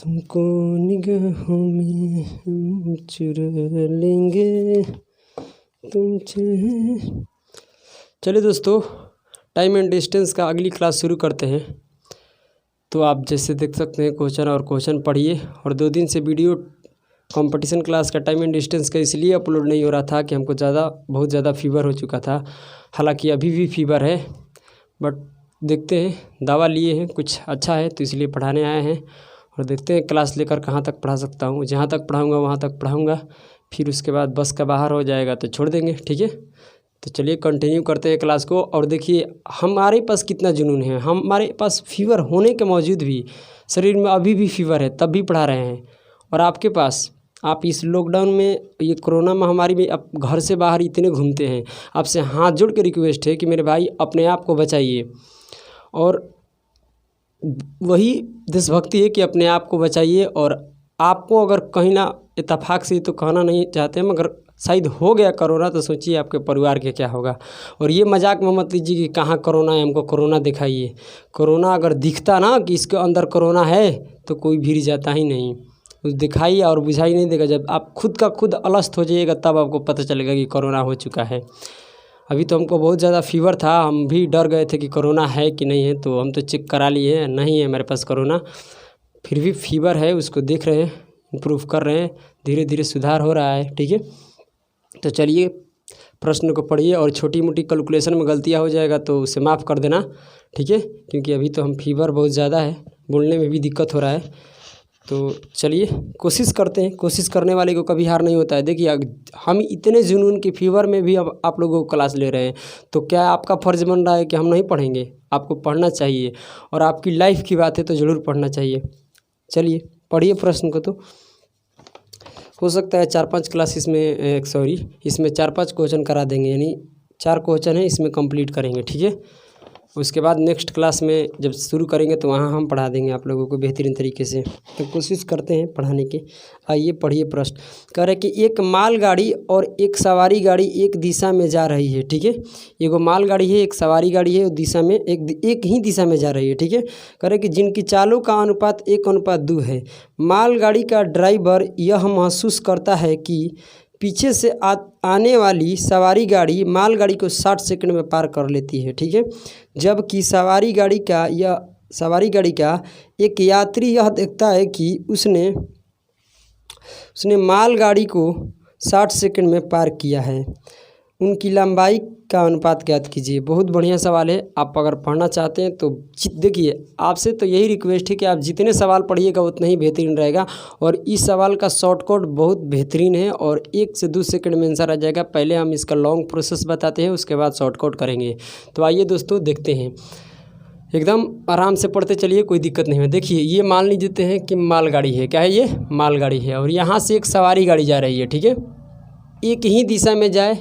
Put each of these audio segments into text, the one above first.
तुमको निगाहों में हम चुरा लेंगे तुमसे। चलिए दोस्तों, टाइम एंड डिस्टेंस का अगली क्लास शुरू करते हैं। तो आप जैसे देख सकते हैं क्वेश्चन पढ़िए। और 2 दिन से वीडियो कंपटीशन क्लास का टाइम एंड डिस्टेंस का इसलिए अपलोड नहीं हो रहा था कि हमको बहुत ज़्यादा फीवर हो चुका था। हालांकि अभी भी फीवर है, बट देखते हैं, दवा लिए हैं, कुछ अच्छा है तो इसलिए पढ़ाने आए हैं। और देखते हैं क्लास लेकर कहाँ तक पढ़ा सकता हूँ। जहाँ तक पढ़ाऊँगा वहाँ तक पढ़ाऊँगा, फिर उसके बाद बस का बाहर हो जाएगा तो छोड़ देंगे। ठीक है, तो चलिए कंटिन्यू करते हैं क्लास को। और देखिए हमारे पास कितना जुनून है, हमारे पास फीवर होने के बावजूद भी, शरीर में अभी भी फीवर है तब भी पढ़ा रहे हैं। और आपके पास, आप इस लॉकडाउन में, ये कोरोना महामारी में आप घर से बाहर इतने घूमते हैं, आपसे हाथ जोड़ के रिक्वेस्ट है कि मेरे भाई अपने आप को बचाइए। और वही देशभक्ति है कि अपने आप को बचाइए। और आपको अगर कहीं ना इत्तेफाक से तो कहना नहीं चाहते हैं, मगर शायद हो गया कोरोना तो सोचिए आपके परिवार के क्या होगा। और ये मजाक में मत लीजिए कि कहाँ कोरोना है, हमको कोरोना दिखाइए। कोरोना अगर दिखता ना कि इसके अंदर कोरोना है तो कोई भीड़ जाता ही नहीं, उस दिखाई और बुझाई नहीं देगा। जब आप खुद का खुद अलस्त हो जाइएगा तब आपको पता चलेगा कि कोरोना हो चुका है। अभी तो हमको बहुत ज़्यादा फीवर था, हम भी डर गए थे कि कोरोना है कि नहीं है, तो हम तो चेक करा लिए हैं, नहीं है मेरे पास कोरोना। फिर भी फीवर है, उसको देख रहे हैं, इम्प्रूव कर रहे हैं, धीरे धीरे सुधार हो रहा है। ठीक है, तो चलिए प्रश्न को पढ़िए। और छोटी मोटी कैलकुलेशन में गलतियाँ हो जाएगा तो उसे माफ़ कर देना। ठीक है, क्योंकि अभी तो हम फीवर बहुत ज़्यादा है, बोलने में भी दिक्कत हो रहा है। तो चलिए कोशिश करते हैं, कोशिश करने वाले को कभी हार नहीं होता है। देखिए हम इतने जुनून की फीवर में भी अब आप लोगों को क्लास ले रहे हैं, तो क्या आपका फ़र्ज़ बन रहा है कि हम नहीं पढ़ेंगे? आपको पढ़ना चाहिए, और आपकी लाइफ की बात है तो ज़रूर पढ़ना चाहिए। चलिए पढ़िए प्रश्न को। तो हो सकता है 4-5 क्लास इसमें इसमें 4-5 क्वेश्चन करा देंगे, यानी 4 क्वेश्चन है इसमें कंप्लीट करेंगे। ठीक है, उसके बाद नेक्स्ट क्लास में जब शुरू करेंगे तो वहाँ हम पढ़ा देंगे आप लोगों को बेहतरीन तरीके से। तो कोशिश करते हैं पढ़ाने की। आइए पढ़िए प्रश्न। कह रहे कि एक मालगाड़ी और एक सवारी गाड़ी एक दिशा में जा रही है। ठीक है, एगो मालगाड़ी है, एक सवारी गाड़ी है, दिशा में एक ही दिशा में जा रही है। ठीक है, कह रहे कि जिनकी चालों का अनुपात 1:2 है। मालगाड़ी का ड्राइवर यह महसूस करता है कि पीछे से आने वाली सवारी गाड़ी मालगाड़ी को 60 सेकंड में पार कर लेती है। ठीक है, जबकि सवारी गाड़ी का एक यात्री यह देखता है कि उसने मालगाड़ी को 60 सेकंड में पार किया है। उनकी लंबाई का अनुपात ज्ञात कीजिए। बहुत बढ़िया सवाल है। आप अगर पढ़ना चाहते हैं तो देखिए, आपसे तो यही रिक्वेस्ट है कि आप जितने सवाल पढ़िएगा उतना ही बेहतरीन रहेगा। और इस सवाल का शॉर्टकट बहुत बेहतरीन है और 1 से 2 सेकंड में आंसर आ जाएगा। पहले हम इसका लॉन्ग प्रोसेस बताते हैं, उसके बाद शॉर्टकट करेंगे। तो आइए दोस्तों देखते हैं, एकदम आराम से पढ़ते चलिए, कोई दिक्कत नहीं है। देखिए ये मान लीजिए हैं कि मालगाड़ी है। क्या है ये? मालगाड़ी है। और यहाँ से एक सवारी गाड़ी जा रही है। ठीक है, एक ही दिशा में जाए,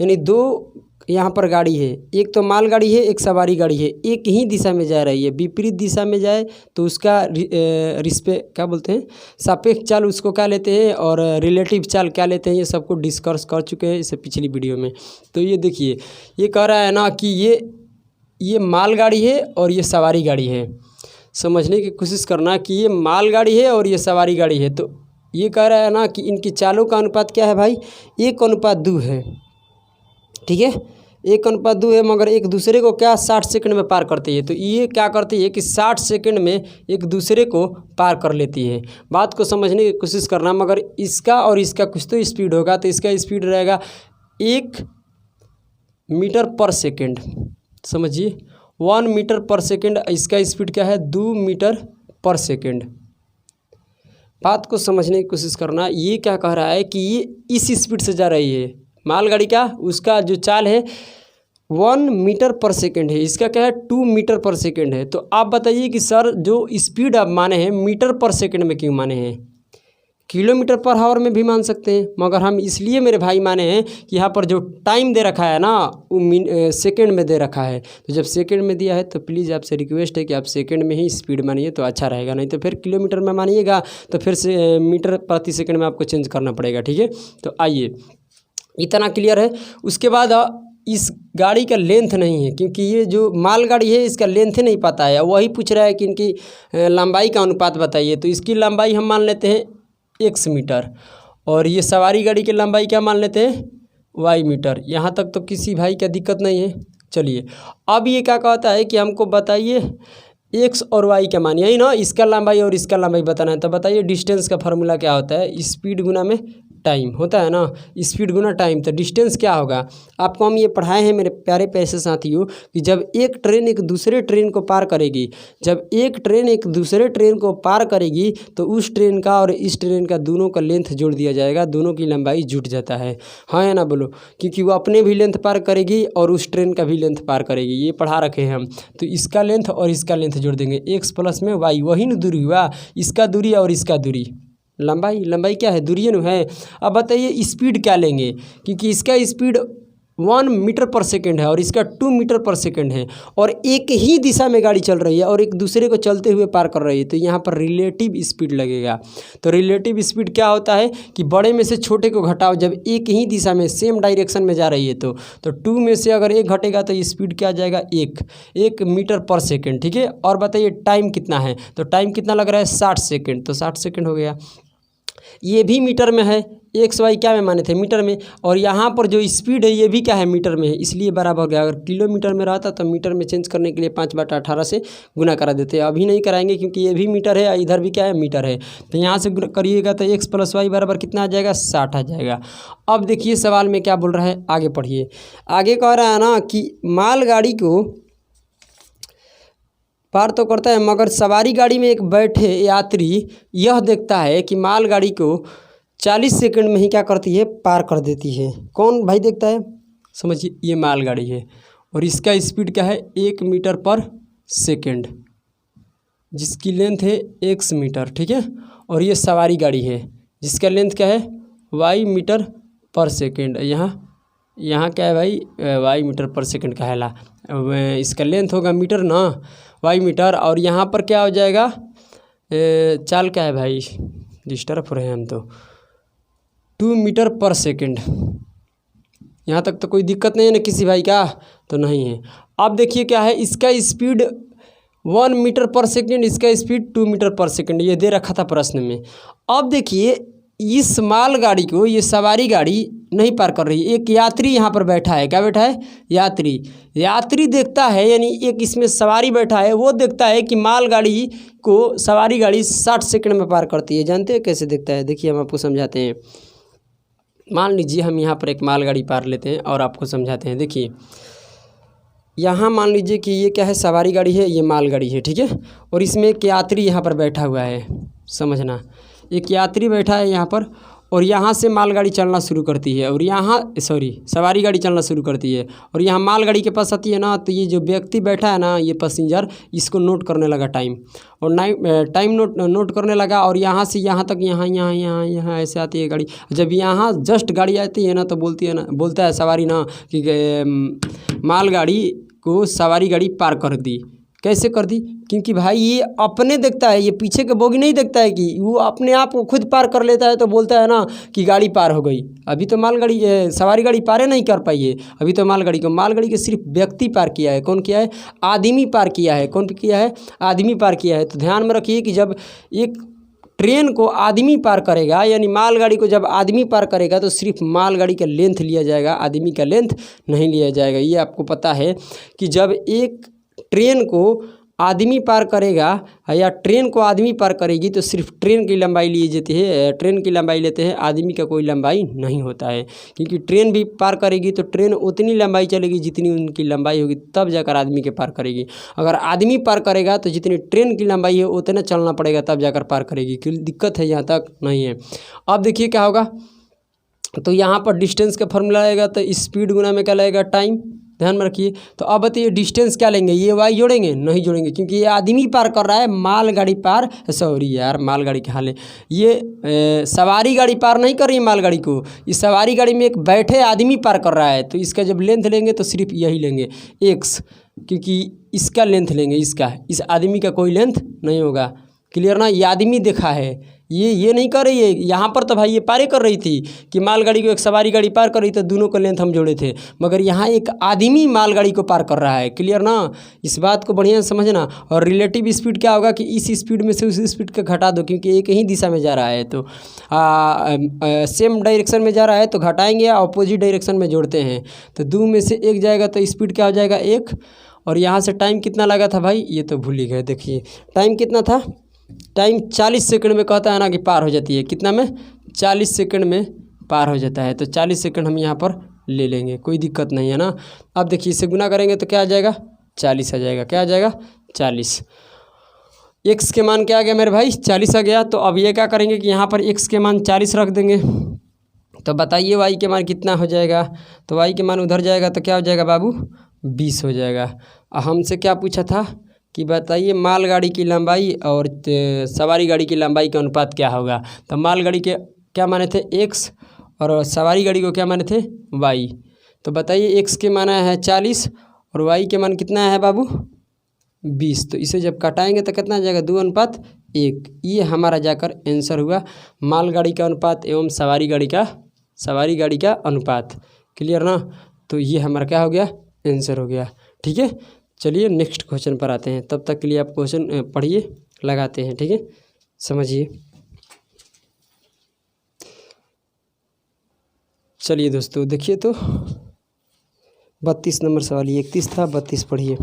यानी 2 यहाँ पर गाड़ी है, एक तो मालगाड़ी है, एक सवारी गाड़ी है, एक ही दिशा में जा रही है। विपरीत दिशा में जाए तो उसका क्या बोलते हैं, सापेक्ष चाल उसको क्या लेते हैं, और रिलेटिव चाल क्या लेते हैं, ये सबको डिस्कस कर चुके हैं इससे पिछली वीडियो में। तो ये देखिए, ये कह रहा है ना कि ये मालगाड़ी है और ये सवारी गाड़ी है। समझने की कोशिश करना कि ये मालगाड़ी है और ये सवारी गाड़ी है। तो ये कह रहा है ना कि इनकी चालों का अनुपात क्या है भाई? 1:2 है। ठीक है, 1:2 है, मगर एक दूसरे को क्या 60 सेकंड में पार करती है। तो ये क्या करती है कि 60 सेकंड में एक दूसरे को पार कर लेती है। बात को समझने की कोशिश करना। मगर इसका और इसका कुछ तो स्पीड होगा, तो इसका स्पीड रहेगा 1 मीटर पर सेकेंड। समझिए, 1 मीटर पर सेकेंड। इसका स्पीड क्या है? 2 मीटर पर सेकेंड। बात को समझने की कोशिश करना। ये क्या कह रहा है कि ये इस स्पीड से जा रही है मालगाड़ी का, उसका जो चाल है 1 मीटर पर सेकेंड है, इसका क्या है 2 मीटर पर सेकेंड है। तो आप बताइए कि सर जो स्पीड आप माने हैं मीटर पर सेकेंड में क्यों माने हैं? किलोमीटर पर आवर में भी मान सकते हैं, मगर हम इसलिए मेरे भाई माने हैं कि यहाँ पर जो टाइम दे रखा है ना वो सेकेंड में दे रखा है। तो जब सेकेंड में दिया है तो प्लीज़ आपसे रिक्वेस्ट है कि आप सेकेंड में ही स्पीड मानिए तो अच्छा रहेगा, नहीं तो फिर किलोमीटर में मानिएगा तो फिर से मीटर प्रति सेकेंड में आपको चेंज करना पड़ेगा। ठीक है, तो आइए इतना क्लियर है। उसके बाद इस गाड़ी का लेंथ नहीं है, क्योंकि ये जो मालगाड़ी है इसका लेंथ ही नहीं पता है। वही पूछ रहा है कि इनकी लंबाई का अनुपात बताइए। तो इसकी लंबाई हम मान लेते हैं x मीटर, और ये सवारी गाड़ी की लंबाई क्या मान लेते हैं y मीटर। यहाँ तक तो किसी भाई का दिक्कत नहीं है। चलिए अब ये क्या कहता है कि हमको बताइए x और y का मान, यही ना, इसका लंबाई और इसका लंबाई बताना है। तो बताइए डिस्टेंस का फार्मूला क्या होता है, स्पीड गुना में टाइम होता है ना, स्पीड गुना टाइम। तो डिस्टेंस क्या होगा, आपको हम ये पढ़ाए हैं मेरे प्यारे पैसे साथियों कि जब एक ट्रेन एक दूसरे ट्रेन को पार करेगी, जब एक ट्रेन एक दूसरे ट्रेन को पार करेगी तो उस ट्रेन का और इस ट्रेन का दोनों का लेंथ जोड़ दिया जाएगा, दोनों की लंबाई जुट जाता है। हाँ या ना बोलो, क्योंकि वो अपने भी लेंथ पार करेगी और उस ट्रेन का भी लेंथ पार करेगी, ये पढ़ा रखे हैं हम। तो इसका लेंथ और इसका लेंथ जोड़ देंगे, x प्लस में y, वही न दूरी हुआ, इसका दूरी और इसका दूरी, लंबाई, लंबाई क्या है, दूरी न है। अब बताइए स्पीड क्या लेंगे, क्योंकि इसका स्पीड 1 मीटर पर सेकेंड है और इसका 2 मीटर पर सेकेंड है, और एक ही दिशा में गाड़ी चल रही है और एक दूसरे को चलते हुए पार कर रही है। तो यहाँ पर रिलेटिव स्पीड लगेगा। तो रिलेटिव स्पीड क्या होता है कि बड़े में से छोटे को घटाओ, जब एक ही दिशा में सेम डायरेक्शन में जा रही है तो 2 में से अगर 1 घटेगा तो स्पीड क्या आ जाएगा, 1 मीटर पर सेकेंड। ठीक है, और बताइए टाइम कितना है, तो टाइम कितना लग रहा है 60 सेकेंड, तो 60 सेकेंड हो गया। ये भी मीटर में है, एक्स वाई क्या में माने थे, मीटर में, और यहाँ पर जो स्पीड है ये भी क्या है, मीटर में है, इसलिए बराबर हो गया। अगर किलोमीटर में रहता तो मीटर में चेंज करने के लिए 5/18 से गुना करा देते हैं। अभी नहीं कराएंगे क्योंकि ये भी मीटर है, इधर भी क्या है, मीटर है। तो यहाँ से करिएगा तो x + y बराबर कितना आ जाएगा, 60 आ जाएगा। अब देखिए सवाल में क्या बोल रहा है, आगे पढ़िए। आगे कह रहा है ना कि मालगाड़ी को पार तो करता है, मगर सवारी गाड़ी में एक बैठे यात्री यह देखता है कि मालगाड़ी को 40 सेकंड में ही क्या करती है, पार कर देती है। कौन भाई देखता है, समझिए ये मालगाड़ी है और इसका स्पीड क्या है, 1 मीटर पर सेकंड, जिसकी लेंथ है x मीटर। ठीक है, और ये सवारी गाड़ी है जिसका लेंथ क्या है, y मीटर पर सेकंड। यहाँ क्या है भाई, y मीटर पर सेकंड का है ला, इसका लेंथ होगा मीटर ना, y मीटर, और यहाँ पर क्या हो जाएगा, चाल क्या है भाई, डिस्टर्ब हो रहे हैं हम तो, 2 मीटर पर सेकंड। यहाँ तक तो कोई दिक्कत नहीं है ना किसी भाई का, तो नहीं है। अब देखिए क्या है, इसका स्पीड 1 मीटर पर सेकंड, इसका स्पीड 2 मीटर पर सेकंड, ये दे रखा था प्रश्न में। अब देखिए इस मालगाड़ी को ये सवारी गाड़ी नहीं पार कर रही, एक यात्री यहाँ पर बैठा है, क्या बैठा है, यात्री देखता है, यानी एक इसमें सवारी बैठा है, वो देखता है कि मालगाड़ी को सवारी गाड़ी 60 सेकंड में पार करती है। जानते हैं कैसे देखता है, देखिए हम आपको समझाते हैं। मान लीजिए हम यहाँ पर एक मालगाड़ी पार लेते हैं और आपको समझाते हैं। देखिए यहाँ मान लीजिए कि ये क्या है, सवारी गाड़ी है, ये मालगाड़ी है, ठीक है, और इसमें एक यात्री यहाँ पर बैठा हुआ है। समझना, एक यात्री बैठा है यहाँ पर, और यहाँ से मालगाड़ी चलना शुरू करती है, और सवारी गाड़ी चलना शुरू करती है, और यहाँ मालगाड़ी के पास आती है ना, तो ये जो व्यक्ति बैठा है ना, ये पैसेंजर, इसको नोट करने लगा टाइम, और टाइम नोट करने लगा, और यहाँ से यहाँ तक, यहाँ ऐसे आती है गाड़ी। जब यहाँ जस्ट गाड़ी आती है ना, तो बोलता है सवारी ना कि मालगाड़ी को सवारी गाड़ी पार कर दी। कैसे कर दी, क्योंकि भाई ये अपने देखता है, ये पीछे के बोगी नहीं देखता है, कि वो अपने आप को खुद पार कर लेता है, तो बोलता है ना कि गाड़ी पार हो गई। अभी तो मालगाड़ी सवारी गाड़ी पार नहीं कर पाई है, अभी तो मालगाड़ी को सिर्फ व्यक्ति पार किया है। कौन किया है, आदमी पार किया है। कौन किया है, आदमी पार किया है। तो ध्यान में रखिए कि जब एक ट्रेन को आदमी पार करेगा, यानी मालगाड़ी को जब आदमी पार करेगा, तो सिर्फ मालगाड़ी का लेंथ लिया जाएगा, आदमी का लेंथ नहीं लिया जाएगा। ये आपको पता है कि जब एक ट्रेन को आदमी पार करेगा या ट्रेन को आदमी पार करेगी, तो सिर्फ ट्रेन की लंबाई ली जाती है, ट्रेन की लंबाई लेते हैं, आदमी का कोई लंबाई नहीं होता है। क्योंकि ट्रेन भी पार करेगी तो ट्रेन उतनी लंबाई चलेगी जितनी उनकी लंबाई होगी, तब जाकर आदमी के पार करेगी। अगर आदमी पार करेगा तो जितनी ट्रेन की लंबाई है उतना चलना पड़ेगा, तब जाकर पार करेगी। कोई दिक्कत है, यहाँ तक नहीं है। अब देखिए क्या होगा, तो यहाँ पर डिस्टेंस का फॉर्मूला आएगा, तो स्पीड गुना में क्या लगेगा, टाइम। ध्यान में रखिए। तो अब बताइए डिस्टेंस क्या लेंगे, ये वाई जोड़ेंगे, नहीं जोड़ेंगे, क्योंकि ये आदमी पार कर रहा है, मालगाड़ी पार, मालगाड़ी के हाल है, ये सवारी गाड़ी पार नहीं कर रही है मालगाड़ी को, इस सवारी गाड़ी में एक बैठे आदमी पार कर रहा है। तो इसका जब लेंथ लेंगे तो सिर्फ यही लेंगे, x, क्योंकि इसका लेंथ लेंगे, इस आदमी का कोई लेंथ नहीं होगा। क्लियर ना, ये आदमी देखा है, ये नहीं कर रही है। यहाँ पर तो भाई ये पारे कर रही थी कि मालगाड़ी को एक सवारी गाड़ी पार कर रही थी, दोनों का लेंथ हम जोड़े थे, मगर यहाँ एक आदमी मालगाड़ी को पार कर रहा है। क्लियर ना, इस बात को बढ़िया से समझना। और रिलेटिव स्पीड क्या होगा कि इस स्पीड में से उस स्पीड का घटा दो, क्योंकि एक ही दिशा में जा रहा है, तो सेम डायरेक्शन में जा रहा है तो घटाएंगे, अपोजिट डायरेक्शन में जोड़ते हैं तो 2 में से 1 जाएगा तो स्पीड क्या हो जाएगा 1। और यहाँ से टाइम कितना लगा था भाई, ये तो भूल ही गए। देखिए टाइम कितना था, टाइम 40 सेकंड में कहता है ना कि पार हो जाती है। कितना में, 40 सेकंड में पार हो जाता है। तो 40 सेकंड हम यहाँ पर ले लेंगे, कोई दिक्कत नहीं है ना। अब देखिए इसे गुना करेंगे तो क्या आ जाएगा, 40 आ जाएगा। क्या आ जाएगा, 40। एक्स के मान क्या आ गया मेरे भाई, 40 आ गया। तो अब ये क्या करेंगे कि यहाँ पर एक्स के मान 40 रख देंगे। तो बताइए वाई के मान कितना हो जाएगा, तो वाई के मान उधर जाएगा तो क्या हो जाएगा बाबू, 20 हो जाएगा। हमसे क्या पूछा था कि बताइए मालगाड़ी की लंबाई और सवारी गाड़ी की लंबाई का अनुपात क्या होगा। तो मालगाड़ी के क्या माने थे x और सवारी गाड़ी को क्या माने थे y। तो बताइए x के माना है 40 और y के मान कितना है बाबू 20। तो इसे जब कटाएंगे तो कितना आ जाएगा, 2:1। ये हमारा जाकर आंसर हुआ मालगाड़ी का अनुपात एवं सवारी गाड़ी का अनुपात। क्लियर ना, तो ये हमारा क्या हो गया, आंसर हो गया। ठीक है, चलिए नेक्स्ट क्वेश्चन पर आते हैं। तब तक के लिए आप क्वेश्चन पढ़िए, लगाते हैं। ठीक है, समझिए। चलिए दोस्तों देखिए, तो 32 नंबर सवाल, 31 था, 32 पढ़िए।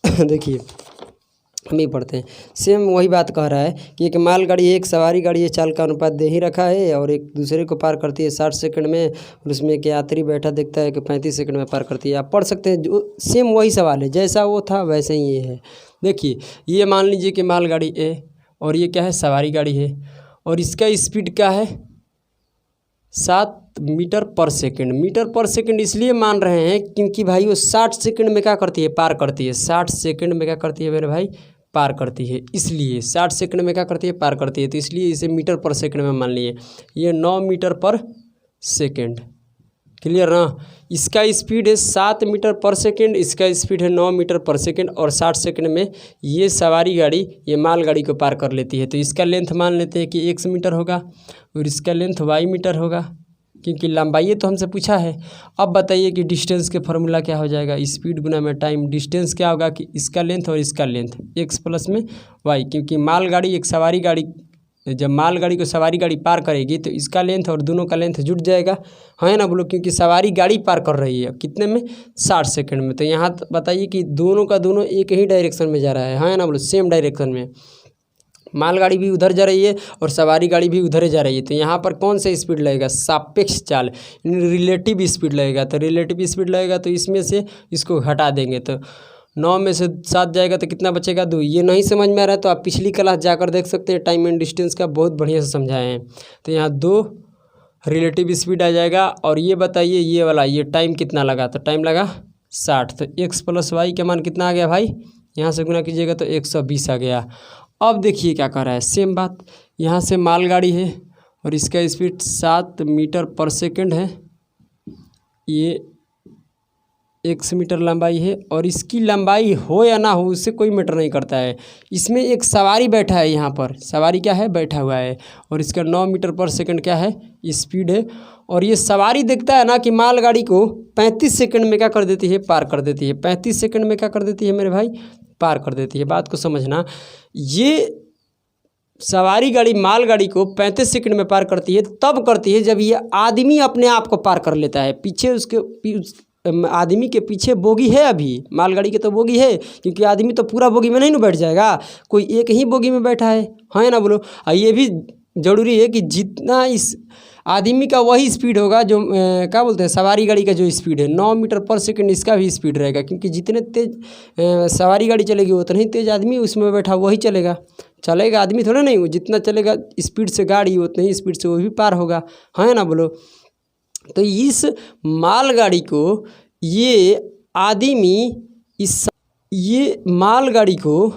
देखिए हम ही पढ़ते हैं। सेम वही बात कह रहा है कि एक मालगाड़ी एक सवारी गाड़ी ये चाल का अनुपात दे ही रखा है और एक दूसरे को पार करती है 60 सेकंड में, और उसमें एक यात्री बैठा देखता है कि 35 सेकंड में पार करती है। आप पढ़ सकते हैं, जो सेम वही सवाल है, जैसा वो था वैसे ही ये है। देखिए ये मान लीजिए कि मालगाड़ी ए और ये क्या है, सवारी गाड़ी है, और इसका स्पीड क्या है 7 मीटर पर सेकंड। मीटर पर सेकंड इसलिए मान रहे हैं क्योंकि भाई वो 60 सेकंड में क्या करती है, पार करती है। 60 सेकंड में क्या करती है मेरे भाई, पार करती है। इसलिए 60 सेकंड में क्या करती है, पार करती है, तो इसलिए इसे मीटर पर सेकंड में मान लिए। ये 9 मीटर पर सेकंड। क्लियर ना, इसका स्पीड है 7 मीटर पर सेकंड, इसका स्पीड है 9 मीटर पर सेकंड, और 60 सेकंड में ये सवारी गाड़ी ये मालगाड़ी को पार कर लेती है। तो इसका लेंथ मान लेते हैं कि x मीटर होगा और इसका लेंथ y मीटर होगा, क्योंकि लंबाई तो हमसे पूछा है। अब बताइए कि डिस्टेंस के फार्मूला क्या हो जाएगा, स्पीड गुना में टाइम। डिस्टेंस क्या होगा कि इसका लेंथ और इसका लेंथ x प्लस में y, क्योंकि मालगाड़ी एक सवारी गाड़ी, जब मालगाड़ी को सवारी गाड़ी पार करेगी तो इसका लेंथ और दोनों का लेंथ जुड़ जाएगा, है ना बोलो, क्योंकि सवारी गाड़ी पार कर रही है कितने में, 60 सेकंड में। तो यहाँ बताइए कि दोनों का दोनों एक ही डायरेक्शन में जा रहा है ना बोलो, सेम डायरेक्शन में। मालगाड़ी भी उधर जा रही है और सवारी गाड़ी भी उधर जा रही है। तो यहाँ पर कौन सा स्पीड लगेगा, सापेक्ष चाल, रिलेटिव स्पीड लगेगा। तो रिलेटिव स्पीड लगेगा तो इसमें से इसको हटा देंगे, तो 9 में से 7 जाएगा तो कितना बचेगा, 2। ये नहीं समझ में आ रहा है तो आप पिछली क्लास जाकर देख सकते हैं, टाइम एंड डिस्टेंस का बहुत बढ़िया से समझाए हैं। तो यहाँ 2 रिलेटिव स्पीड आ जाएगा। और ये बताइए ये वाला, ये टाइम कितना लगा, तो टाइम लगा 60। तो x प्लस वाई का मान कितना आ गया भाई, यहाँ से गुना कीजिएगा तो 120 आ गया। अब देखिए क्या कर रहा है, सेम बात, यहाँ से मालगाड़ी है और इसका स्पीड 7 मीटर पर सेकंड है, ये x मीटर लंबाई है, और इसकी लंबाई हो या ना हो उससे कोई मैटर नहीं करता है। इसमें एक सवारी बैठा है, यहाँ पर सवारी क्या है, बैठा हुआ है, और इसका 9 मीटर पर सेकंड क्या है, स्पीड है। और ये सवारी देखता है ना कि मालगाड़ी को 35 सेकंड में क्या कर देती है, पार कर देती है। 35 सेकंड में क्या कर देती है मेरे भाई, पार कर देती है। बात को समझना, ये सवारी गाड़ी मालगाड़ी को 35 सेकंड में पार करती है, तब करती है जब ये आदमी अपने आप को पार कर लेता है। पीछे उसके आदमी के पीछे बोगी है, अभी मालगाड़ी के तो बोगी है, क्योंकि आदमी तो पूरा बोगी में नहीं ना बैठ जाएगा, कोई एक ही बोगी में बैठा है ना बोलो। ये भी ज़रूरी है कि जितना इस आदमी का वही स्पीड होगा जो क्या बोलते हैं, सवारी गाड़ी का जो स्पीड है 9 मीटर पर सेकंड, इसका भी स्पीड रहेगा, क्योंकि जितने तेज़ सवारी गाड़ी चलेगी उतना ही तेज़ आदमी उसमें बैठा वही चलेगा आदमी थोड़ा नहीं, वो जितना चलेगा स्पीड से गाड़ी उतनी ही स्पीड से वो भी पार होगा, है ना बोलो। तो इस मालगाड़ी को ये आदमी ये मालगाड़ी को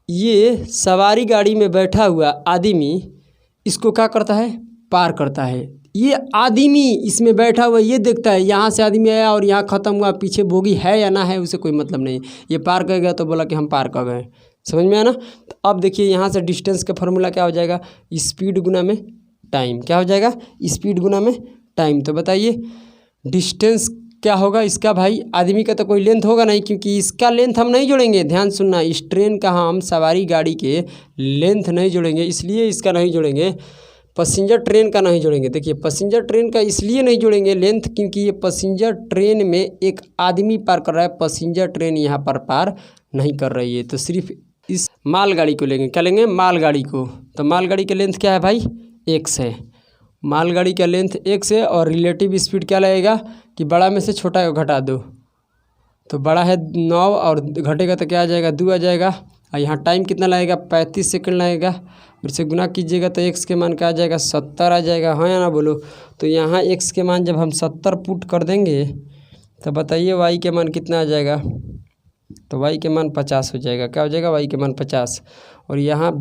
ये सवारी गाड़ी में बैठा हुआ आदमी इसको क्या करता है, पार करता है। ये आदमी इसमें बैठा हुआ ये देखता है, यहाँ से आदमी आया और यहाँ ख़त्म हुआ, पीछे बोगी है या ना है उसे कोई मतलब नहीं, ये पार कर गया तो बोला कि हम पार कर गए, समझ में आया ना। तो अब देखिए यहाँ से डिस्टेंस का फॉर्मूला क्या हो जाएगा, स्पीड गुना में टाइम। क्या हो जाएगा, स्पीड गुना में टाइम। तो बताइए डिस्टेंस क्या होगा इसका भाई, आदमी का तो कोई लेंथ होगा नहीं, क्योंकि इसका लेंथ हम नहीं जोड़ेंगे। ध्यान सुनना, इस ट्रेन का हम सवारी गाड़ी के लेंथ नहीं जोड़ेंगे, इसलिए इसका नहीं जोड़ेंगे। पैसेंजर ट्रेन का नहीं जोड़ेंगे। देखिए पैसेंजर ट्रेन का इसलिए नहीं जोड़ेंगे लेंथ, क्योंकि ये पैसेंजर ट्रेन में एक आदमी पार कर रहा है, पैसेंजर ट्रेन यहाँ पर पार नहीं कर रही है। तो सिर्फ इस मालगाड़ी को लेंगे। क्या लेंगे, मालगाड़ी को। तो मालगाड़ी का लेंथ क्या है भाई, x है। मालगाड़ी का लेंथ x है। और रिलेटिव स्पीड क्या लगेगा कि बड़ा में से छोटा को घटा दो, तो बड़ा है 9 और घटेगा तो क्या आ जाएगा, 2 आ जाएगा। और यहाँ टाइम कितना लगेगा, 35 सेकंड लगेगा। फिर से गुना कीजिएगा तो x के मान क्या आ जाएगा, 70 आ जाएगा। हाँ या ना बोलो। तो यहाँ x के मान जब हम 70 पुट कर देंगे तो बताइए y के मान कितना आ जाएगा, तो y के मान 50 हो जाएगा। क्या हो जाएगा, y के मान 50। और यहाँ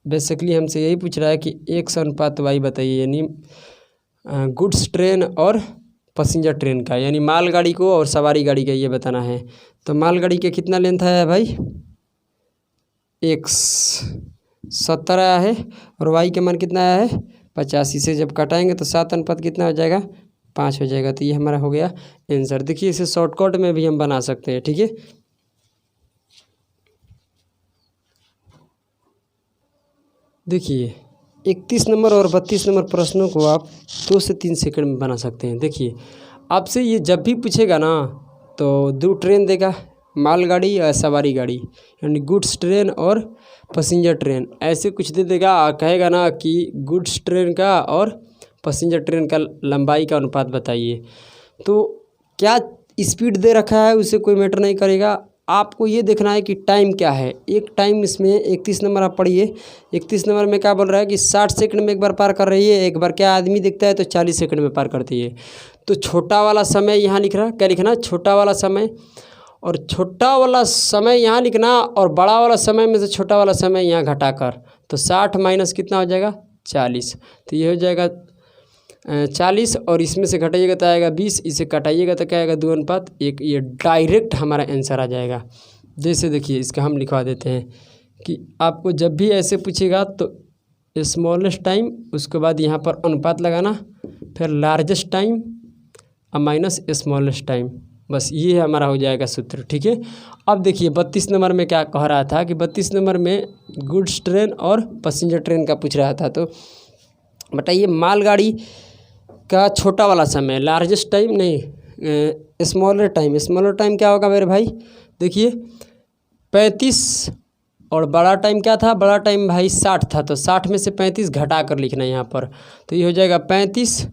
बेसिकली हमसे यही पूछ रहा है कि x अनुपात y बताइए, यानी गुड्स ट्रेन और पैसेंजर ट्रेन का, यानी मालगाड़ी को और सवारी गाड़ी का ये बताना है। तो मालगाड़ी के कितना लेंथ आया है भाई, x 70 आया है और y के मान कितना आया है, 85। से जब कटाएंगे तो 7 अनुपात कितना हो जाएगा, 5 हो जाएगा। तो ये हमारा हो गया आंसर। देखिए इसे शॉर्टकट में भी हम बना सकते हैं, ठीक है। देखिए 31 नंबर और 32 नंबर प्रश्नों को आप 2 से 3 सेकंड में बना सकते हैं। देखिए आपसे ये जब भी पूछेगा ना तो 2 ट्रेन देगा, मालगाड़ी या सवारी गाड़ी, यानी गुड्स ट्रेन और पैसेंजर ट्रेन, ऐसे कुछ दे देगा। कहेगा ना कि गुड्स ट्रेन का और पैसेंजर ट्रेन का लंबाई का अनुपात बताइए। तो क्या स्पीड दे रखा है उससे कोई मैटर नहीं करेगा, आपको ये देखना है कि टाइम क्या है। एक टाइम इसमें 31 नंबर आप पढ़िए। 31 नंबर में क्या बोल रहा है कि 60 सेकंड में एक बार पार कर रही है, एक बार क्या आदमी दिखता है तो 40 सेकंड में पार करती है। तो छोटा वाला समय यहाँ लिख रहा, क्या लिखना, छोटा वाला समय। और छोटा वाला समय यहाँ लिखना और बड़ा वाला समय में से छोटा वाला समय यहाँ घटाकर, तो 60 माइनस कितना हो जाएगा, 40। तो ये हो जाएगा 40 और इसमें से घटाइएगा तो आएगा 20, इसे घटाइएगा तो क्या आएगा, 2 अनुपात 1। ये डायरेक्ट हमारा आंसर आ जाएगा। जैसे देखिए इसका हम लिखवा देते हैं कि आपको जब भी ऐसे पूछेगा तो स्मॉलेस्ट टाइम, उसके बाद यहाँ पर अनुपात लगाना, फिर लार्जेस्ट टाइम और माइनस स्मॉलेस्ट टाइम, बस ये हमारा हो जाएगा सूत्र, ठीक है। अब देखिए 32 नंबर में क्या कह रहा था कि 32 नंबर में गुड्स ट्रेन और पैसेंजर ट्रेन का पूछ रहा था। तो बताइए मालगाड़ी का छोटा वाला समय, लार्जेस्ट टाइम नहीं, स्मॉलर टाइम। स्मॉलर टाइम क्या होगा मेरे भाई, देखिए 35 और बड़ा टाइम क्या था, बड़ा टाइम भाई 60 था, तो 60 में से 35 घटा कर लिखना है यहाँ पर। तो ये हो जाएगा 35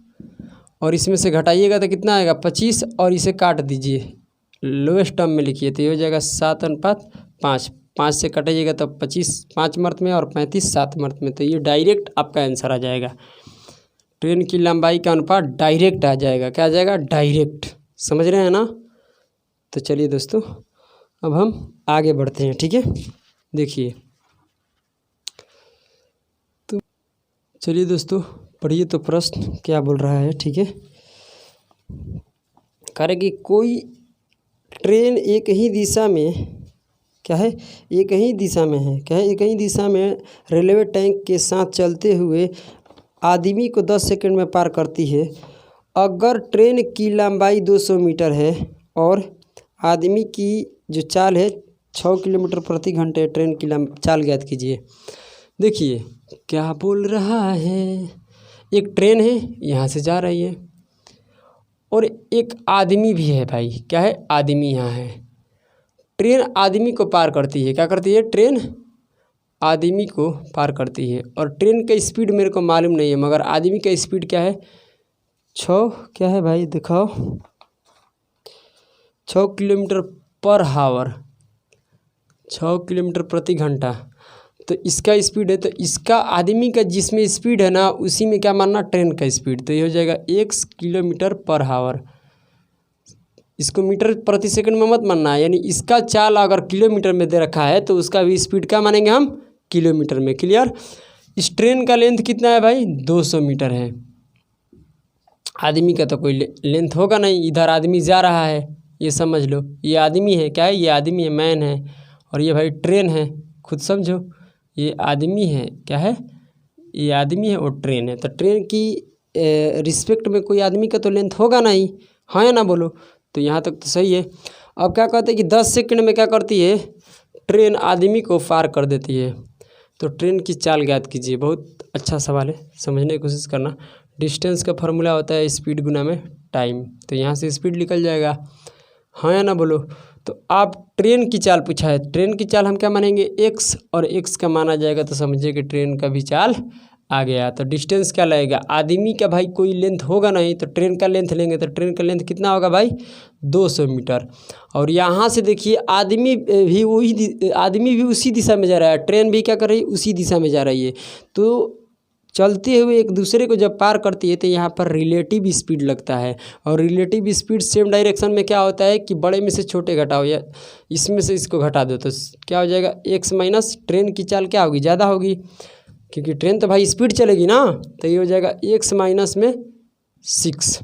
और इसमें से घटाइएगा तो कितना आएगा, 25 और इसे काट दीजिए, लोएस्ट टर्म में लिखिए। तो ये हो जाएगा 7 अनुपात 5। 5 से कटाइएगा तो 25 5 मर्त में और 35 7 मर्त में। तो ये डायरेक्ट आपका आंसर आ जाएगा। ट्रेन की लंबाई का अनुपात डायरेक्ट आ जाएगा। क्या आ जाएगा, डायरेक्ट। समझ रहे हैं ना। तो चलिए दोस्तों अब हम आगे बढ़ते हैं, ठीक है। देखिए तो चलिए दोस्तों पढ़िए तो प्रश्न क्या बोल रहा है, ठीक है। कह रहे कि कोई ट्रेन एक ही दिशा में, क्या है, एक ही दिशा में है, क्या है, एक ही दिशा में रेलवे टैंक के साथ चलते हुए आदमी को 10 सेकंड में पार करती है। अगर ट्रेन की लंबाई 200 मीटर है और आदमी की जो चाल है 6 किलोमीटर प्रति घंटे, ट्रेन की चाल ज्ञात कीजिए। देखिए क्या बोल रहा है, एक ट्रेन है यहाँ से जा रही है और एक आदमी भी है भाई, क्या है, आदमी यहाँ है। ट्रेन आदमी को पार करती है, क्या करती है, ट्रेन आदमी को पार करती है। और ट्रेन का स्पीड मेरे को मालूम नहीं है, मगर आदमी का स्पीड क्या है, 6, क्या है भाई दिखाओ, 6 किलोमीटर पर हावर, 6 किलोमीटर प्रति घंटा। तो इसका स्पीड है, तो इसका आदमी का जिसमें स्पीड है ना उसी में क्या मानना, ट्रेन का स्पीड। तो ये हो जाएगा 1 किलोमीटर पर हावर। इसको मीटर प्रति सेकंड में मत मानना, यानी इसका चाल अगर किलोमीटर में दे रखा है तो उसका भी स्पीड क्या मानेंगे हम, किलोमीटर में। क्लियर। इस ट्रेन का लेंथ कितना है भाई, 200 मीटर है। आदमी का तो कोई लेंथ होगा नहीं, इधर आदमी जा रहा है, ये समझ लो, ये आदमी है, क्या है, ये आदमी है, मैन है। और ये भाई ट्रेन है, खुद समझो, ये आदमी है, क्या है, ये आदमी है और ट्रेन है। तो ट्रेन की रिस्पेक्ट में कोई आदमी का तो लेंथ होगा नहीं, हाँ या ना बोलो। तो यहाँ तक तो सही है। अब क्या कहते हैं कि 10 सेकंड में क्या करती है, ट्रेन आदमी को पार कर देती है। तो ट्रेन की चाल ज्ञात कीजिए। बहुत अच्छा सवाल है, समझने की कोशिश करना। डिस्टेंस का फार्मूला होता है स्पीड गुना में टाइम। तो यहाँ से स्पीड निकल जाएगा, हाँ या ना बोलो। तो आप ट्रेन की चाल पूछा है, ट्रेन की चाल हम क्या मानेंगे, एक्स, और एक्स का माना जाएगा तो समझिए कि ट्रेन का भी चाल आ गया। तो डिस्टेंस क्या लगेगा, आदमी का भाई कोई लेंथ होगा नहीं, तो ट्रेन का लेंथ लेंगे। तो ट्रेन का लेंथ कितना होगा भाई, 200 मीटर। और यहाँ से देखिए आदमी भी उसी दिशा में जा रहा है, ट्रेन भी क्या कर रही है, उसी दिशा में जा रही है। तो चलते हुए एक दूसरे को जब पार करती है तो यहाँ पर रिलेटिव स्पीड लगता है। और रिलेटिव स्पीड सेम डायरेक्शन में क्या होता है कि बड़े में से छोटे घटाओ, या इसमें से इसको घटा दो, तो क्या हो जाएगा, एक्स माइनस ट्रेन की चाल क्या होगी, ज़्यादा होगी, क्योंकि ट्रेन तो भाई स्पीड चलेगी ना। तो ये हो जाएगा एक्स माइनस में 6।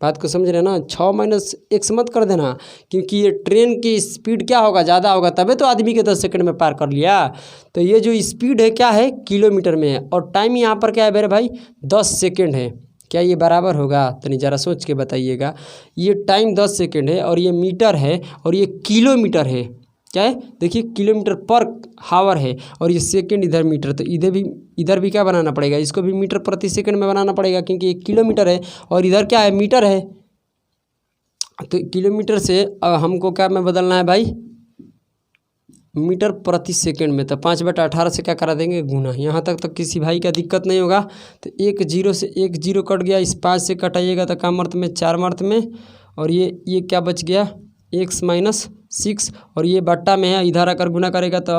बात को समझ रहे ना, 6 माइनस एक्स मत कर देना, क्योंकि ये ट्रेन की स्पीड क्या होगा, ज़्यादा होगा, तभी तो आदमी के 10 सेकंड में पार कर लिया। तो ये जो स्पीड है क्या है, किलोमीटर में है, और टाइम यहाँ पर क्या है मेरे भाई, 10 सेकंड है। क्या ये बराबर होगा, तो नहीं, ज़रा सोच के बताइएगा। ये टाइम 10 सेकंड है, और ये मीटर है, और ये किलोमीटर है। क्या है, देखिए किलोमीटर पर हावर है, और ये सेकंड इधर मीटर। तो इधर भी क्या बनाना पड़ेगा, इसको भी मीटर प्रति सेकंड में बनाना पड़ेगा, क्योंकि ये किलोमीटर है और इधर क्या है, मीटर है। तो किलोमीटर से हमको क्या में बदलना है भाई, मीटर प्रति सेकंड में। तो 5/18 से क्या करा देंगे, गुना। यहाँ तक तो किसी भाई का दिक्कत नहीं होगा। तो 1 0 से 1 0 कट गया, इस 5 से कटाइएगा तो काम अर्थ में 4 अर्थ में, और ये क्या बच गया, एक्स माइनस 6, और ये बट्टा में है, इधर आकर गुना करेगा तो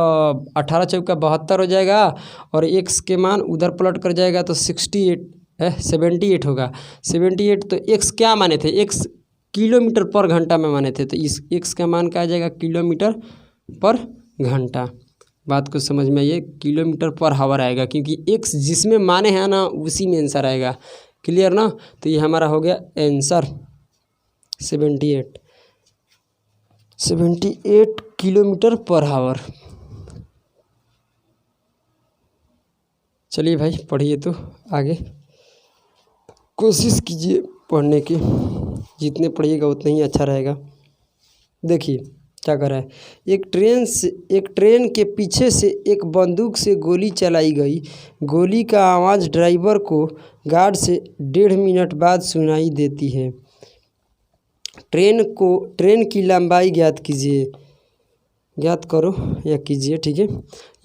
18 चौका 72 हो जाएगा, और एक्स के मान उधर पलट कर जाएगा तो 78 होगा, 78। तो एक्स क्या माने थे, एक्स किलोमीटर पर घंटा में माने थे, तो इस एक्स का मान क्या आ जाएगा, किलोमीटर पर घंटा। बात को समझ में आइए, किलोमीटर पर हावर आएगा, क्योंकि एक्स जिसमें माने हैं ना उसी में आंसर आएगा। क्लियर ना। तो ये हमारा हो गया आंसर 78 किलोमीटर पर हावर। चलिए भाई पढ़िए, तो आगे कोशिश कीजिए पढ़ने की, जितने पढ़िएगा उतना ही अच्छा रहेगा। देखिए क्या कर रहा है, एक ट्रेन के पीछे से एक बंदूक से गोली चलाई गई। गोली का आवाज़ ड्राइवर को गार्ड से 1.5 मिनट बाद सुनाई देती है। ट्रेन की लंबाई ज्ञात कीजिए, ज्ञात करो या कीजिए, ठीक है।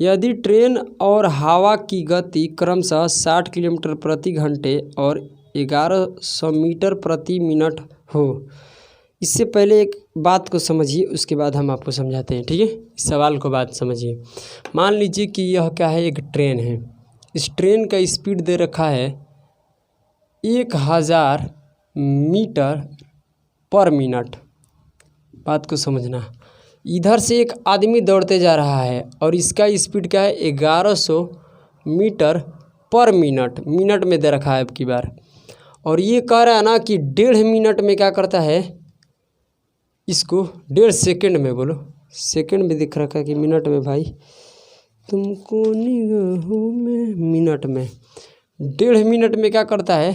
यदि ट्रेन और हवा की गति क्रमशः 60 किलोमीटर प्रति घंटे और 1100 मीटर प्रति मिनट हो। इससे पहले एक बात को समझिए, उसके बाद हम आपको समझाते हैं, ठीक है। इस सवाल को बात समझिए। मान लीजिए कि यह क्या है, एक ट्रेन है। इस ट्रेन का स्पीड दे रखा है 1000 मीटर पर मिनट। बात को समझना, इधर से एक आदमी दौड़ते जा रहा है और इसका स्पीड क्या है, 1100 मीटर पर मिनट, मिनट में दे रखा है अब की बार। और ये कह रहा है ना कि 1.5 मिनट में क्या करता है, इसको 1.5 सेकंड में, बोलो सेकंड में दिख रखा है कि मिनट में, भाई तुमको निगाहों में, मिनट में 1.5 मिनट में क्या करता है,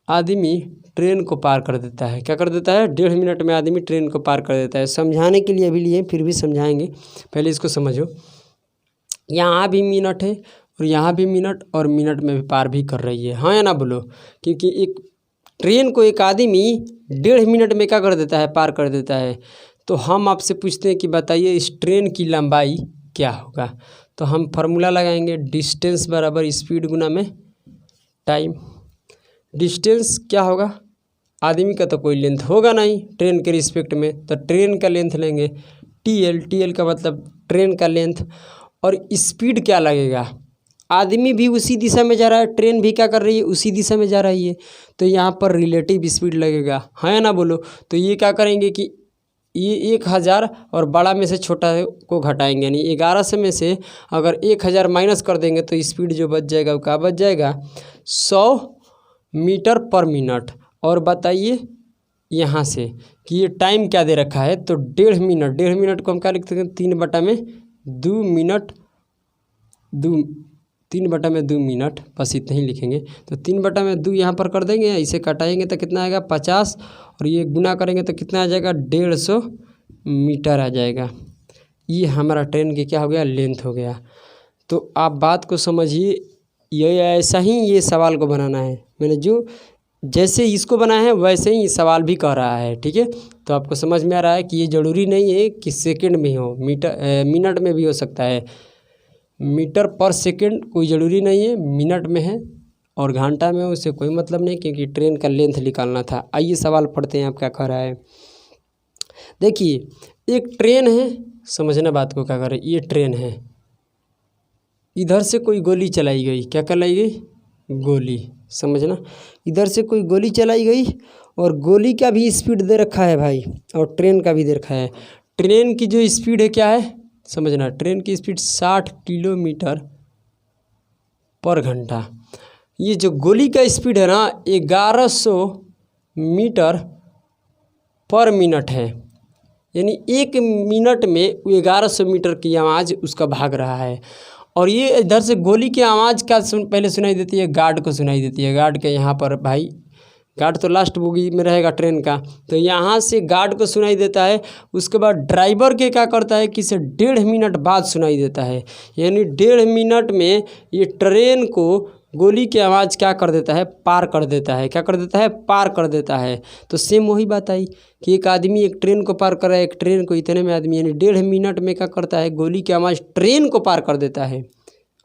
आदमी ट्रेन को पार कर देता है। क्या कर देता है, 1.5 मिनट में आदमी ट्रेन को पार कर देता है। समझाने के लिए अभी लिए, फिर भी समझाएंगे, पहले इसको समझो। यहाँ भी मिनट है और यहाँ भी मिनट, और मिनट में भी पार भी कर रही है, हाँ या ना बोलो। क्योंकि एक ट्रेन को एक आदमी 1.5 मिनट में क्या कर देता है, पार कर देता है। तो हम आपसे पूछते हैं कि बताइए इस ट्रेन की लंबाई क्या होगा। तो हम फार्मूला लगाएंगे, डिस्टेंस बराबर स्पीड गुना में टाइम। डिस्टेंस क्या होगा, आदमी का तो कोई लेंथ होगा नहीं ट्रेन के रिस्पेक्ट में, तो ट्रेन का लेंथ लेंगे टी एल का मतलब ट्रेन का लेंथ। और स्पीड क्या लगेगा, आदमी भी उसी दिशा में जा रहा है, ट्रेन भी क्या कर रही है, उसी दिशा में जा रही है। तो यहाँ पर रिलेटिव स्पीड लगेगा, हाँ या ना बोलो। तो ये क्या करेंगे कि ये 1000 और बड़ा में से छोटा को घटाएंगे, यानी 1100 में से अगर 1000 माइनस कर देंगे तो स्पीड जो बच जाएगा वो क्या बच जाएगा, 100 मीटर पर मिनट। और बताइए यहाँ से कि ये टाइम क्या दे रखा है, तो 1.5 मिनट। 1.5 मिनट को हम क्या लिख सकते हैं, 3/2 2 मिनट 3/2 मिनट, बस इतना ही लिखेंगे। तो 3/2 यहाँ पर कर देंगे, इसे कटाएंगे तो कितना आएगा 50, और ये गुना करेंगे तो कितना आ जाएगा 150 मीटर आ जाएगा। ये हमारा ट्रेन की क्या हो गया, लेंथ हो गया। तो आप बात को समझिए, ये ऐसा ही ये सवाल को बनाना है। मैंने जो जैसे इसको बनाया है वैसे ही सवाल भी कह रहा है, ठीक है। तो आपको समझ में आ रहा है कि ये ज़रूरी नहीं है कि सेकंड में हो, मिनट में भी हो सकता है। मीटर पर सेकंड कोई ज़रूरी नहीं है, मिनट में है और घंटा में उससे कोई मतलब नहीं, क्योंकि ट्रेन का लेंथ निकालना था। आइए सवाल पढ़ते हैं, आप क्या कह रहा है। देखिए एक ट्रेन है, समझना बात को क्या कर रहे हैं। ये ट्रेन है, इधर से कोई गोली चलाई गई, क्या चलाई गई, गोली, समझना। इधर से कोई गोली चलाई गई और गोली का भी स्पीड दे रखा है भाई, और ट्रेन का भी दे रखा है। ट्रेन की जो स्पीड है क्या है, समझना, ट्रेन की स्पीड 60 किलोमीटर पर घंटा। ये जो गोली का स्पीड है ना 1100 मीटर पर मिनट है, यानी 1 मिनट में 1100 मीटर की आवाज़ उसका भाग रहा है। और ये इधर से गोली की आवाज़ क्या पहले सुनाई देती है, गार्ड को सुनाई देती है। गार्ड के यहाँ पर भाई, गार्ड तो लास्ट बोगी में रहेगा ट्रेन का, तो यहाँ से गार्ड को सुनाई देता है। उसके बाद ड्राइवर के क्या करता है कि इसे 1.5 मिनट बाद सुनाई देता है, यानी 1.5 मिनट में ये ट्रेन को गोली की आवाज़ क्या कर देता है, पार कर देता है। क्या कर देता है, पार कर देता है। तो सेम वही बात आई कि एक आदमी एक ट्रेन को पार कर रहा है, एक ट्रेन को इतने में आदमी, यानी 1.5 मिनट में क्या करता है, गोली की आवाज़ ट्रेन को पार कर देता है।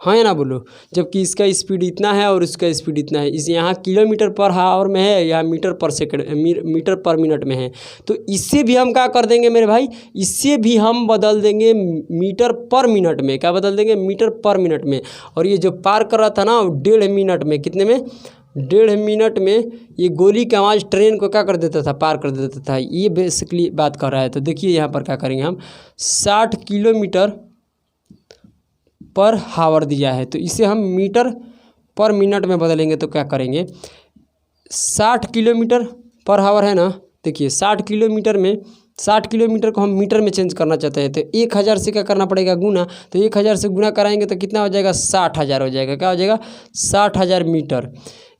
हाँ या ना बोलो। जबकि इसका स्पीड इतना है और इसका स्पीड इतना है। इस यहाँ किलोमीटर पर आवर में है, यहाँ मीटर पर सेकंड, मीटर पर मिनट में है। तो इससे भी हम क्या कर देंगे मेरे भाई, इससे भी हम बदल देंगे मीटर पर मिनट में। क्या बदल देंगे, मीटर पर मिनट में। और ये जो पार कर रहा था ना 1.5 मिनट में, कितने में, 1.5 मिनट में ये गोली की आवाज़ ट्रेन को क्या कर देता था, पार कर देता था। ये बेसिकली बात कर रहा है। तो देखिए यहाँ पर क्या करेंगे हम, 60 किलोमीटर पर हावर दिया है, तो इसे हम मीटर पर मिनट में बदलेंगे। तो क्या करेंगे, 60 किलोमीटर पर हावर है ना, देखिए 60 किलोमीटर में, 60 किलोमीटर को हम मीटर में चेंज करना चाहते हैं। तो 1000 से क्या करना पड़ेगा, गुना। तो 1000 से गुना कराएंगे तो कितना हो जाएगा, 60,000 हो जाएगा। क्या हो जाएगा, 60,000 मीटर।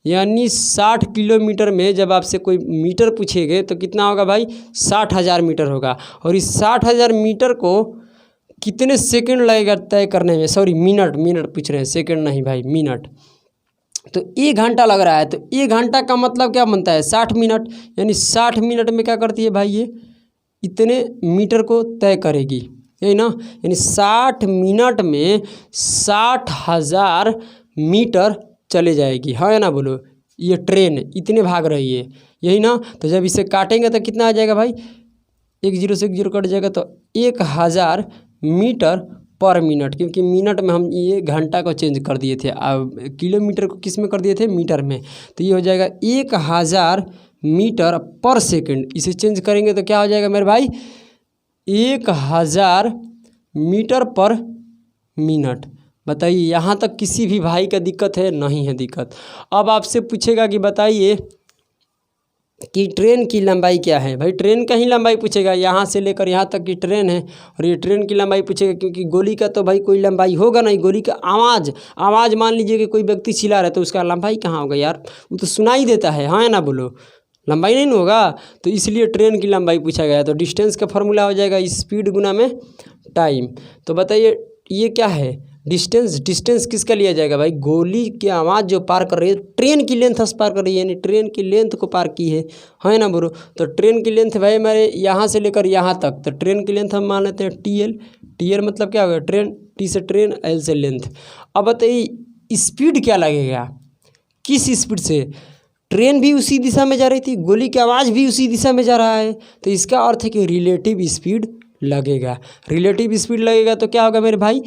यानी 60 किलोमीटर में जब आपसे कोई मीटर पूछेंगे तो कितना होगा भाई, 60,000 मीटर होगा। और इस 60,000 मीटर को कितने सेकंड लगेगा तय करने में, सॉरी मिनट पूछ रहे हैं, सेकंड नहीं भाई, मिनट। तो 1 घंटा लग रहा है। तो 1 घंटा का मतलब क्या बनता है, 60 मिनट। यानी 60 मिनट में क्या करती है भाई, ये इतने मीटर को तय करेगी, यही ना। यानी 60 मिनट में 60,000 मीटर चले जाएगी। हाँ या ना बोलो। ये ट्रेन इतने भाग रही है, यही ना। तो जब इसे काटेंगे तो कितना आ जाएगा भाई, 1 0 से 1 0 कट जाएगा, तो 1000 मीटर पर मिनट। क्योंकि मिनट में हम ये घंटा को चेंज कर दिए थे, अब किलोमीटर को किस में कर दिए थे, मीटर में। तो ये हो जाएगा 1000 मीटर पर सेकंड। इसे चेंज करेंगे तो क्या हो जाएगा मेरे भाई, 1000 मीटर पर मिनट। बताइए यहाँ तक किसी भी भाई का दिक्कत है, नहीं है दिक्कत। अब आपसे पूछेगा कि बताइए कि ट्रेन की लंबाई क्या है, भाई ट्रेन का ही लंबाई पूछेगा, यहाँ से लेकर यहाँ तक की ट्रेन है और ये ट्रेन की लंबाई पूछेगा। क्योंकि गोली का तो भाई कोई लंबाई होगा नहीं, गोली का आवाज़ मान लीजिए कि कोई व्यक्ति चिल्ला रहा है तो उसका लंबाई कहाँ होगा यार, वो तो सुनाई देता है। हाँ ना बोलो, लंबाई नहीं होगा। तो इसलिए ट्रेन की लंबाई पूछा गया। तो डिस्टेंस का फॉर्मूला हो जाएगा स्पीड गुना में टाइम। तो बताइए ये क्या है, डिस्टेंस किसका लिया जाएगा भाई, गोली की आवाज़ जो पार कर रही है, ट्रेन की लेंथ पार कर रही है, यानी ट्रेन की लेंथ को पार की है। हाँ ना ब्रो। तो ट्रेन की लेंथ भाई हमारे यहाँ से लेकर यहाँ तक, तो ट्रेन की लेंथ हम मान लेते हैं TL मतलब क्या होगा, ट्रेन, T से ट्रेन, L से लेंथ। अब बताइए स्पीड क्या लगेगा, किस स्पीड से, ट्रेन भी उसी दिशा में जा रही थी, गोली की आवाज़ भी उसी दिशा में जा रहा है। तो इसका अर्थ है कि रिलेटिव स्पीड लगेगा। रिलेटिव स्पीड लगेगा तो क्या होगा मेरे भाई,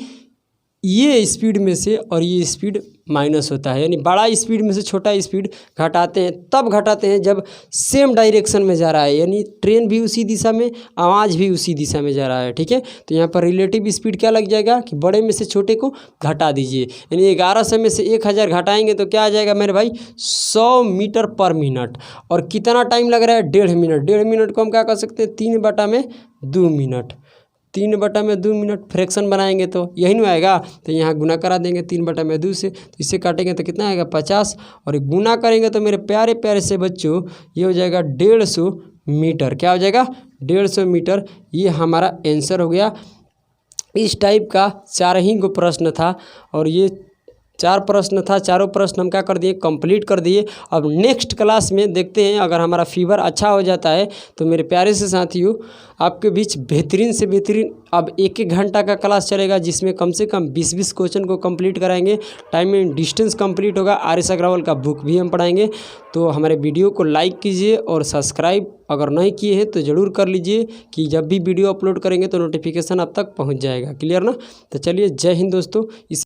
ये स्पीड में से और ये स्पीड माइनस होता है। यानी बड़ा स्पीड में से छोटा स्पीड घटाते हैं, तब घटाते हैं जब सेम डायरेक्शन में जा रहा है, यानी ट्रेन भी उसी दिशा में, आवाज़ भी उसी दिशा में जा रहा है। ठीक है, तो यहाँ पर रिलेटिव स्पीड क्या लग जाएगा कि बड़े में से छोटे को घटा दीजिए। यानी 1100 में से 1000 घटाएंगे तो क्या आ जाएगा मेरे भाई, 100 मीटर पर मिनट। और कितना टाइम लग रहा है, 1.5 मिनट। 1.5 मिनट को हम क्या कर सकते हैं, 3/2 मिनट। 3/2 मिनट फ्रैक्शन बनाएंगे तो यही नहीं आएगा। तो यहाँ गुना करा देंगे 3/2 से, तो इससे काटेंगे तो कितना आएगा 50, और गुना करेंगे तो मेरे प्यारे प्यारे से बच्चों ये हो जाएगा 150 मीटर। क्या हो जाएगा 150 मीटर। ये हमारा आंसर हो गया। इस टाइप का 4 ही गो प्रश्न था, और ये 4 प्रश्न था, चारों प्रश्न हम क्या कर दिए कंप्लीट कर दिए। अब नेक्स्ट क्लास में देखते हैं, अगर हमारा फीवर अच्छा हो जाता है तो मेरे प्यारे से साथियों आपके बीच बेहतरीन से बेहतरीन अब 1-1 घंटा का क्लास चलेगा, जिसमें कम से कम 20-20 क्वेश्चन को कंप्लीट कराएंगे। टाइम एंड डिस्टेंस कंप्लीट होगा। आर.एस. अग्रवाल का बुक भी हम पढ़ाएंगे। तो हमारे वीडियो को लाइक कीजिए और सब्सक्राइब अगर नहीं किए हैं तो ज़रूर कर लीजिए, कि जब भी वीडियो अपलोड करेंगे तो नोटिफिकेशन आप तक पहुँच जाएगा। क्लियर ना। तो चलिए, जय हिंद दोस्तों। इस